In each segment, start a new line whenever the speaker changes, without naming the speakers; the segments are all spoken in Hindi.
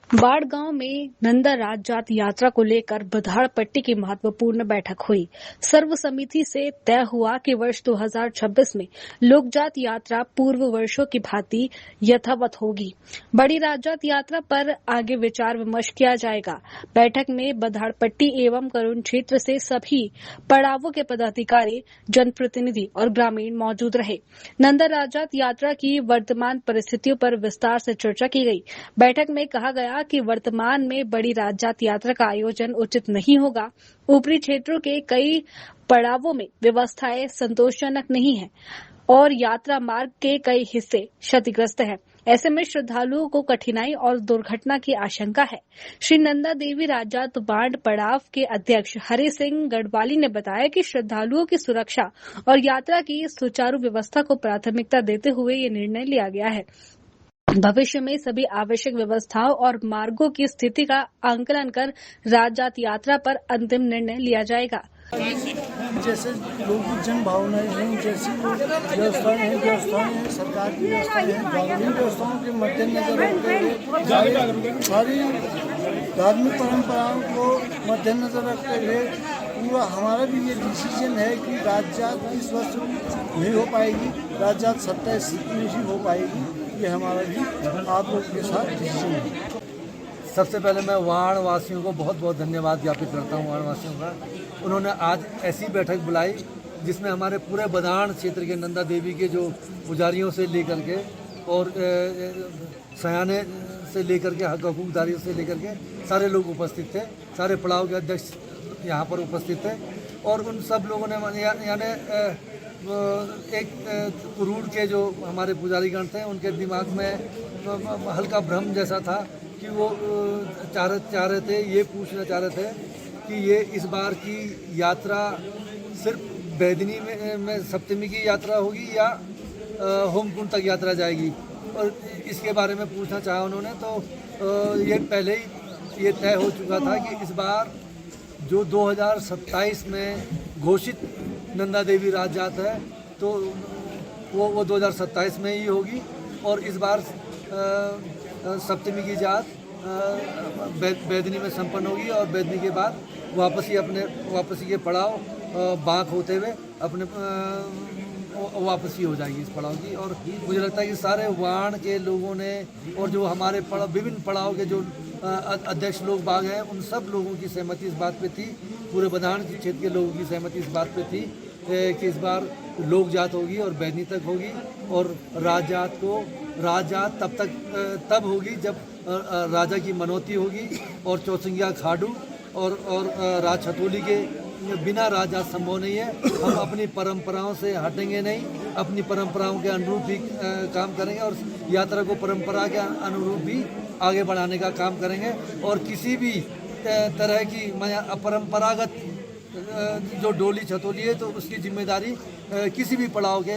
बाढ़ गांव में नंदा राजजात यात्रा को लेकर बधाड़ पट्टी की महत्वपूर्ण बैठक हुई। सर्व समिति से तय हुआ कि वर्ष 2026 में लोकजात यात्रा पूर्व वर्षों की भांति यथावत होगी। बड़ी राजजात यात्रा पर आगे विचार विमर्श किया जाएगा। बैठक में बधाड़ पट्टी एवं करुण क्षेत्र से सभी पड़ावों के पदाधिकारी, जनप्रतिनिधि और ग्रामीण मौजूद रहे। नंदा राजजात यात्रा की वर्तमान परिस्थितियों पर विस्तार से चर्चा की गई। बैठक में कहा गया कि वर्तमान में बड़ी राजजात यात्रा का आयोजन उचित नहीं होगा। ऊपरी क्षेत्रों के कई पड़ावों में व्यवस्थाएं संतोषजनक नहीं है और यात्रा मार्ग के कई हिस्से क्षतिग्रस्त हैं। ऐसे में श्रद्धालुओं को कठिनाई और दुर्घटना की आशंका है। श्री नंदा देवी राजजात बांड पड़ाव के अध्यक्ष हरि सिंह गढ़वाली ने बताया कि श्रद्धालुओं की सुरक्षा और यात्रा की सुचारू व्यवस्था को प्राथमिकता देते हुए ये निर्णय लिया गया है। भविष्य में सभी आवश्यक व्यवस्थाओं और मार्गों की स्थिति का आंकलन कर राजजात यात्रा पर अंतिम निर्णय लिया जाएगा।
जैसे लोगों की जन भावनाएं हैं, जैसी व्यवस्थाएं हैं, सरकार की व्यवस्थाएं हैं, कानूनी व्यवस्थाओं के मद्देनजर रखते हुए सारी धार्मिक परंपराओं को मद्देनजर रखते हुए पूरा हमारा भी ये डिसीजन है कि राजजात इस वर्ष नहीं हो पाएगी, राजजात 27 नहीं हो पाएगी। ये हमारा भी आप लोगों के साथ डिसीजन है।
सबसे पहले मैं वाण वासियों को बहुत बहुत धन्यवाद ज्ञापित करता हूँ। वाण वासियों का उन्होंने आज ऐसी बैठक बुलाई जिसमें हमारे पूरे बधाड़ क्षेत्र के नंदा देवी के जो पुजारियों से लेकर के और सयाने से लेकर के हक हकूकदारियों से लेकर के सारे लोग उपस्थित थे। सारे पड़ाव के अध्यक्ष यहाँ पर उपस्थित थे और उन सब लोगों ने यानी एक कुरूड़ के जो हमारे पुजारीगण थे उनके दिमाग में हल्का भ्रम जैसा था कि वो चाह रहे थे, ये पूछना चाह रहे थे कि ये इस बार की यात्रा सिर्फ बैदनी में सप्तमी की यात्रा होगी या होमकुंड तक यात्रा जाएगी, और इसके बारे में पूछना चाहा उन्होंने। तो ये पहले ही ये तय हो चुका था कि इस बार जो 2027 में घोषित नंदा देवी राजजात है तो वो 2027 में ही होगी और इस बार सप्तमी की जात बैदनी में संपन्न होगी और बैदनी के बाद वापसी के पड़ाव बाँक होते हुए अपने वापसी हो जाएगी इस पड़ाव की। और मुझे लगता है कि सारे वाण के लोगों ने और जो हमारे विभिन्न पड़ाव के जो अध्यक्ष लोग बाग हैं उन सब लोगों की सहमति इस बात पे थी, पूरे बधाड़ क्षेत्र के लोगों की सहमति इस बात पे थी कि इस बार लोक जात होगी और बैदनी तक होगी और राजजात तब होगी जब राजा की मनौती होगी और चौसंगिया खाडू और राज छतोली के बिना राजजात संभव नहीं है। हम अपनी परंपराओं से हटेंगे नहीं, अपनी परंपराओं के अनुरूप भी काम करेंगे और यात्रा को परंपरा के अनुरूप भी आगे बढ़ाने का काम करेंगे और किसी भी तरह की अपरंपरागत जो डोली छतोली है तो उसकी जिम्मेदारी किसी भी पड़ाव के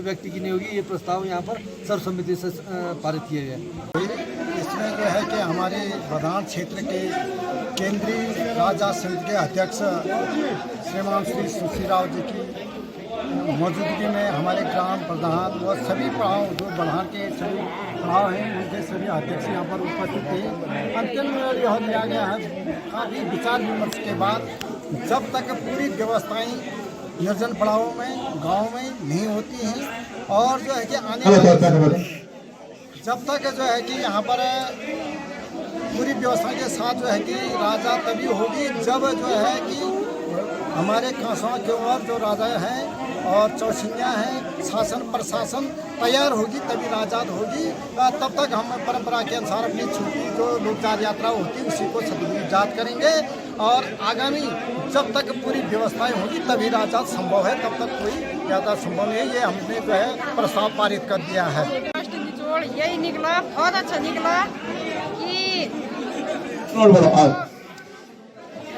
व्यक्ति की नहीं होगी। ये प्रस्ताव यहाँ पर सर्वसम्मति से पारित किए गए।
इसमें जो है कि हमारे बधाड़ क्षेत्र के केंद्रीय राजजात समिति के अध्यक्ष श्रीमान श्री सुश्री राव जी की मौजूदगी में हमारे ग्राम प्रधान और सभी पड़ाव जो बधाड़ के सभी पड़ाव हैं उनके सभी अध्यक्ष यहाँ पर उपस्थित थे। अंतिम यह लिया गया है काफ़ी विचार विमर्श के बाद जब तक पूरी व्यवस्थाएं निर्जन पड़ावों में गाँव में नहीं होती हैं और जो है कि आने वाले जब तक जो है कि यहाँ पर पूरी व्यवस्था के साथ जो है कि राजा तभी होगी जब जो है कि हमारे कांसवा के ओर जो राजा हैं और चौसिंगियाँ हैं, शासन प्रशासन तैयार होगी तभी राजजात होगी। तब तक हम परंपरा के अनुसार अपनी छोटी जो लोकजात यात्रा होती है उसी को सदुजात करेंगे और आगामी जब तक पूरी व्यवस्थाएं होगी तभी राजजात संभव है, तब तक कोई यात्रा संभव नहीं है। ये हमने जो है प्रस्ताव पारित कर दिया है।
यही निकला, बहुत अच्छा निकला कि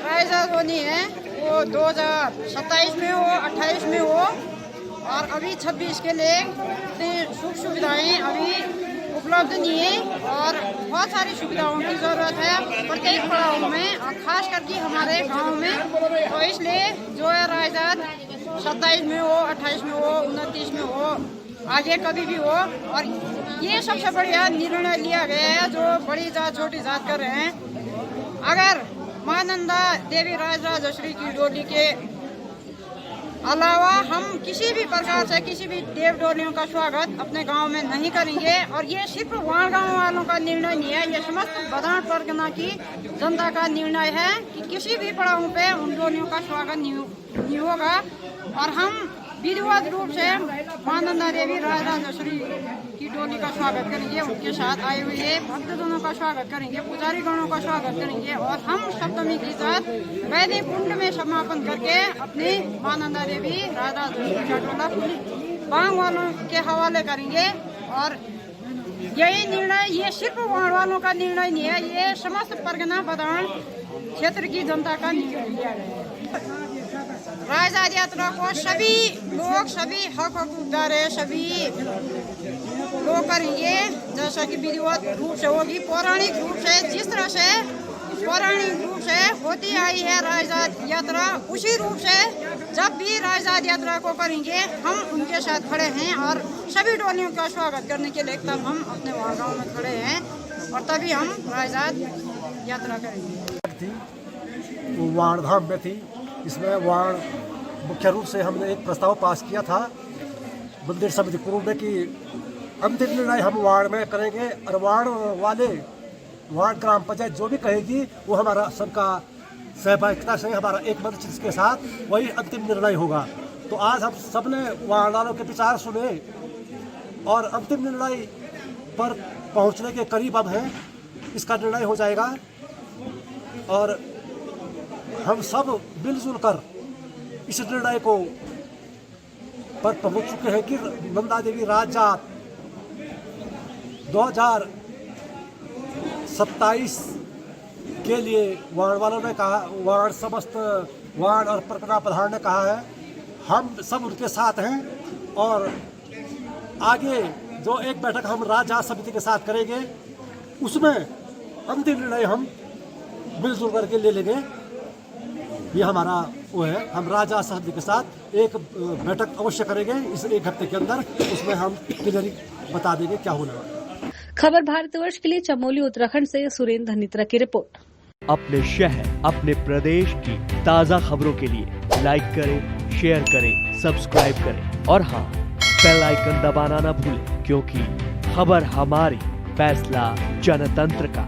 राजजात होनी है वो 2027 में हो, 28 में हो और अभी 26 के लिए सुख सुविधाएं अभी उपलब्ध नहीं है और बहुत सारी सुविधाओं की ज़रूरत है प्रत्येक पड़ाव में और खास करके हमारे गांव में। तो इसलिए जो है राजजात 27 में हो, 28 में हो, 29 में हो आगे कभी भी हो। और ये सबसे बढ़िया निर्णय लिया गया है जो बड़ी जात छोटी जात कर रहे हैं। अगर महानंदा देवी राजराजेश्वरी की डोली के अलावा हम किसी भी प्रकार से किसी भी देव डोलियों का स्वागत अपने गांव में नहीं करेंगे। और ये सिर्फ वाण गांव वालों का निर्णय नहीं है, ये समस्त बदान परगना की जनता का निर्णय है कि किसी भी पड़ाव पे उन डोलियों का स्वागत नहीं होगा। और हम विधिवत रूप से महानंदा देवी राजराजेश्वरी की डोली का स्वागत करेंगे, उनके साथ आए हुए भक्तजनों का स्वागत करेंगे, पुजारी गणों का स्वागत करेंगे। और हम सप्तमी की रात वैदिक कुंड में समापन करके अपनी महानंदा देवी राजराजेश्वरी का डोला बांग वालों के हवाले करेंगे। और यही निर्णय ये सिर्फ वाण वालों का निर्णय नहीं है, ये समस्त परगना बदान क्षेत्र की जनता का निर्णय लिया गया है। राजराज यात्रा को सभी लोग, सभी हक हकदार सभी लोग करेंगे जैसा कि विधिवत रूप से होगी। पौराणिक रूप से जिस तरह से पौराणिक रूप से होती आई है राजराज यात्रा, उसी रूप से जब भी राजराज यात्रा को करेंगे हम उनके साथ खड़े हैं। और सभी डोलियों का स्वागत करने के लिए तब हम अपने वहाँ गाँव में खड़े हैं और तभी हम राजराज यात्रा करेंगे।
वो वाण धाम में थी। इसमें वाण मुख्य रूप से हमने एक प्रस्ताव पास किया था मंदिर समिति पूर्व में कि अंतिम निर्णय हम वाण में करेंगे और वाण वाले वार्ड ग्राम पंचायत जो भी कहेगी वो हमारा सबका सहभागिता से हमारा एक मंच के साथ वही अंतिम निर्णय होगा। तो आज हम सबने वार्ड वालों के विचार सुने और अंतिम निर्णय पर पहुंचने के करीब अब हैं। इसका निर्णय हो जाएगा और हम सब मिलजुल कर इस निर्णय को पर पहुंच चुके हैं कि नंदा देवी राजजात 2027 के लिए वार्ड वालों ने कहा, वार्ड समस्त वार्ड और परगना प्रधान ने कहा है, हम सब उनके साथ हैं। और आगे जो एक बैठक हम राजजात समिति के साथ करेंगे उसमें अंतिम निर्णय हम मिलजुल करके ले लेंगे। ये हमारा वो है, हम राजजात समिति के साथ एक बैठक अवश्य करेंगे इस एक हफ्ते के अंदर, उसमें हम क्लियरली बता देंगे क्या होने वाला है।
खबर भारतवर्ष के लिए चमोली उत्तराखंड से सुरेंद्र धनित्रा की रिपोर्ट।
अपने शहर, अपने प्रदेश की ताज़ा खबरों के लिए लाइक करें, शेयर करें, सब्सक्राइब करें और हाँ, बेल आइकन दबाना ना भूलें, क्योंकि खबर हमारी, फैसला जनतंत्र का।